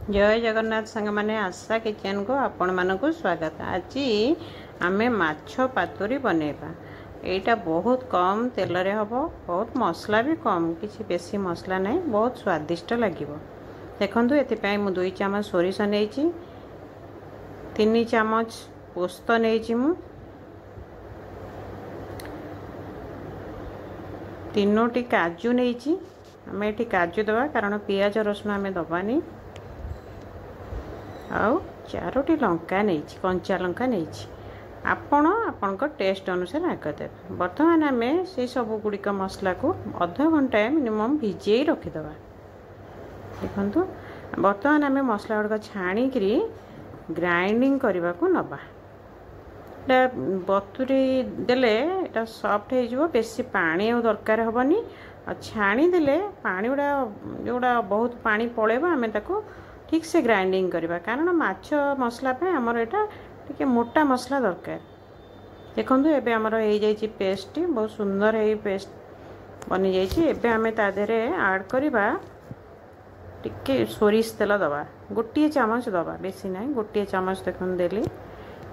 जय जगन्नाथ सांग माने आशा किचन को आपण मानक स्वागत। आज आमे माछ पातुरी बनेबा। एटा बहुत कम तेल रे हबो, बहुत मसला भी कम, किसी बेसी मसला नहीं, बहुत स्वादिष्ट लागिबो। देखंतु एति पय मु 2 चम्मच सोरिष नेइची, 3 चम्मच पोस्त नेइची, मु 3टी काजू नेइची। आमे एठी काजू दबा कारण पियाज रसुन आमे दबानी। आउ 4टी लंका नहीं, कंचा लंका नहीं। आपण आपणको टेस्ट अनुसार आग देवे। बर्तमान आम से सब गुड़िक मसला को अध घंटा मिनिमम भिजे रखीदबा। देखु बर्तमान आम मसला गुड़क छाणिकी ग्राइंडिंग करने को नबा। बतुरी देले एटा सॉफ्ट हो, बेसी पानी आ दरकार हेनी। छाणी देले पानी गुड़ा जोड़ा बहुत पानी पड़ेबा आम ताको ठीक से ग्राइंडिंग करवा, कारण माछ मसला पे हमर एटा टिके मोटा मसला दरकार। देखंतु एबे हमर हो जाई पेस्ट, बहुत सुंदर है पेस्ट बनी जाई। एबे हमें ता देरे ऐड करबा टिके सोरिष तेल दबा, 1 चम्मच दबा, बेसी नहीं, 1 चम्मच देखन देली।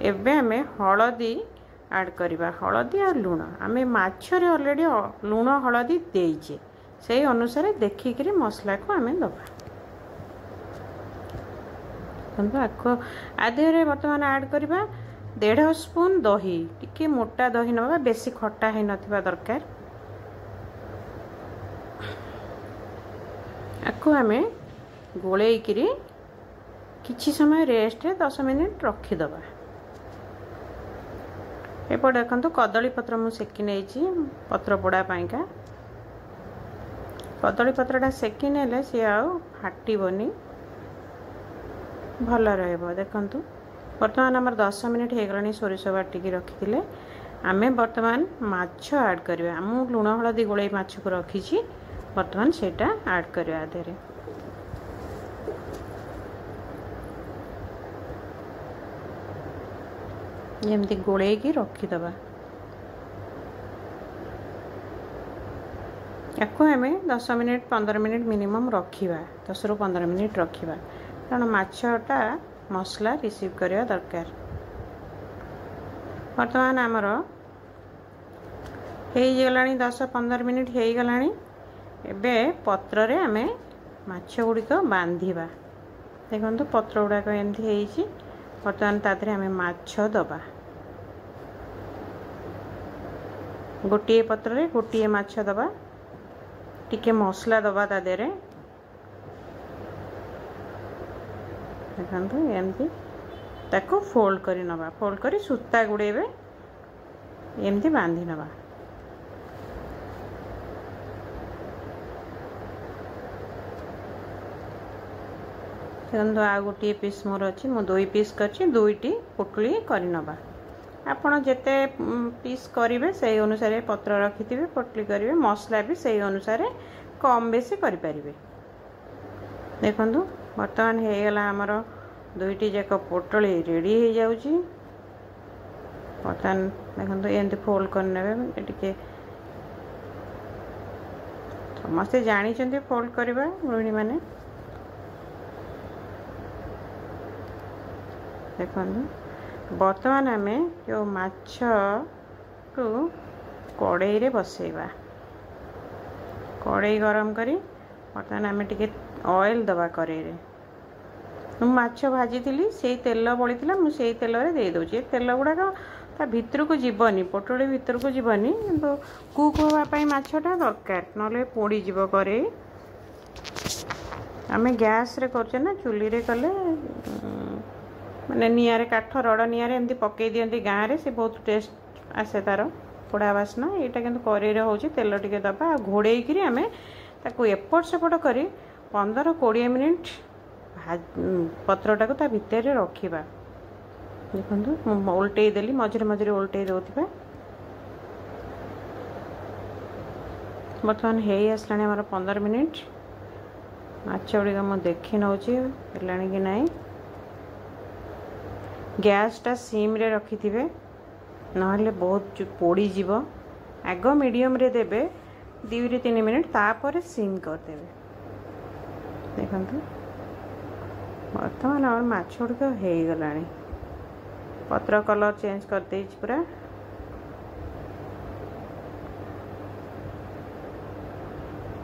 एबे हमें हळदी ऐड करबा, हळदी और लूण। आमे माछ रे ऑलरेडी लूण हळदी देइछे, सेही अनुसार देखिकरी मसला को हमें दबा। आधे बर्तमान ऐड करबा 1.5 स्पून दही, टिके मोटा दही नबा, बेसी खट्टा है नथिबा दरकार। आको हमें गोलेइकरी किछि समय रेस्ट रे 10 मिनिट रखी दबा। एपट देखंतु कदली पत्र मु सेकी नेइची पत्र पोड़ा पाइका। कदली पत्रटा सेकी नेले से आउ फाटिबोनी, भल रहिबो। देखंतु वर्तमान हमर 10 मिनिट हे गलानी सोरिष बाटिकी रखिथिले। आमे वर्तमान माछ ऐड करबा। हम लूण हळदी गोळै माछ को रखिछि, वर्तमान सेटा ऐड करबा। आधेरे जेमति गोळै की रखि दबा। याको हमें 10 मिनिट 15 मिनिट मिनिमम रखिबा, 10 रु 15 मिनिट रखिबा, कारण माछटा मसला रिसीव करवा दरकार। वर्तमान आमर हो गलानी 10-15 मिनिट हो गलानी। एबे पत्र रे आमे माछ गुड़िक बांधिबा। देखंतु पत्र गुड़ाक एमती हेइची। वर्तमान तादरे आमे माछ दबा, गोटिए पत्र रे गोटिए माछ दबा, टिके मसला दबा तादेरे। देखंतु एमती ताको फोल्ड करी नबा, फोल्ड करी सूता गुड़ेबे एमती बांधी नबा। देखंतु आ गोटे पीस मोर अछि, मु 2 पीस करछि, 2टी पोटली करी नबा। आपण जेते पीस करिवे सेही अनुसार पत्र रखिथिबे, पोटली करिवे, मसला भी सेही अनुसार कम बेसी करि परिबे। देखंतु वर्तमान हे गला हमर 2टी जाक पोटली रेडी हो जाउची। वर्तमान देखंतु एंती फोल्ड कर नेबे, टिके समस्ते जानि चंती फोल्ड करबा गृहिणी माने। देखंतु वर्तमान आमे जो माछ को कड़ाई रे बसेबा। कड़ाई गरम करी वर्तमान आमे टिके ऑयल दबा कड़ाई रे। मु माछ भाजी थिली, से तेल बळीथिला, मु से तेल रे दे दोची। तेल गुडाक ता भितर को जीवनी, पोटली भितर को जीवनी, किंतु कुक होबा पई माछटा दरकार, नले पोड़ी जीव करे। आमे गैस रे करछे ना, चुली रे कले माने नियारे काठ रड नियारे एमती पकई दियंती गाँ रे, से बहुत टेस्ट आसे तार पोड़ा बास्ना। एटा किंतु कड़ाई रे होची। तेल टिके दबा, घोड़ेई करी आमे ताको एपट सेपट करी 15-20 मिनिट पत्रटा को ता भितर रे रखिबा। देखंतु मु उल्टेई देली, मझरे मझरे उल्टेई दोथिबा। वर्तमान हेई आसलानी हमर 15 मिनिट। माछ गुड़िक मु देखि नउची हेलानी कि नाही। गैस टा सिम रे रखिथिबे, नहले बहुत पोड़ी जीव। आग मीडियम रे देबे, 2-3 मिनिट, तापर सिम कर देबे। देखंतु बर्तमान आम माछ गुड़िक हो गलानी पत्र कलर चेंज कर दे पूरा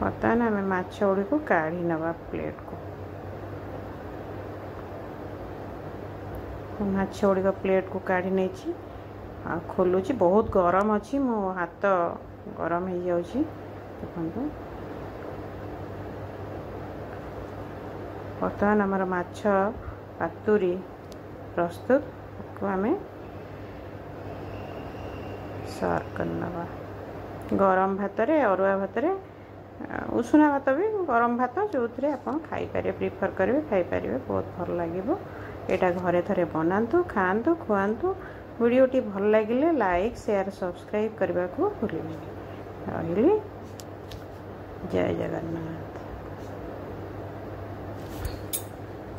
बर्तमान आम माछ गुड़िक काढ़ी नवा प्लेट को माछ गुड़िक प्लेट को काढ़ी नहीं खोलुची बहुत गरम अच्छी मो हाथ गरम हो जाऊँगी देखो बर्तमान आमर माछ पातुरी प्रस्तुत को आम सर्व करनवा गरम भात रे अरुआ भात रे उषुना भात भी गरम भात जो थे आप खाईपर प्रिफर करेंगे खाईपर बहुत भल लगे यहाँ घरे थे बनातु खातु खुआतु वीडियोटी भल लगे लाइक शेयर सब्सक्राइब करने को भूलें रही जय जगन्नाथ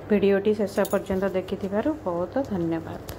वीडियोटी शेष पर्यंत देखि बहुत धन्यवाद।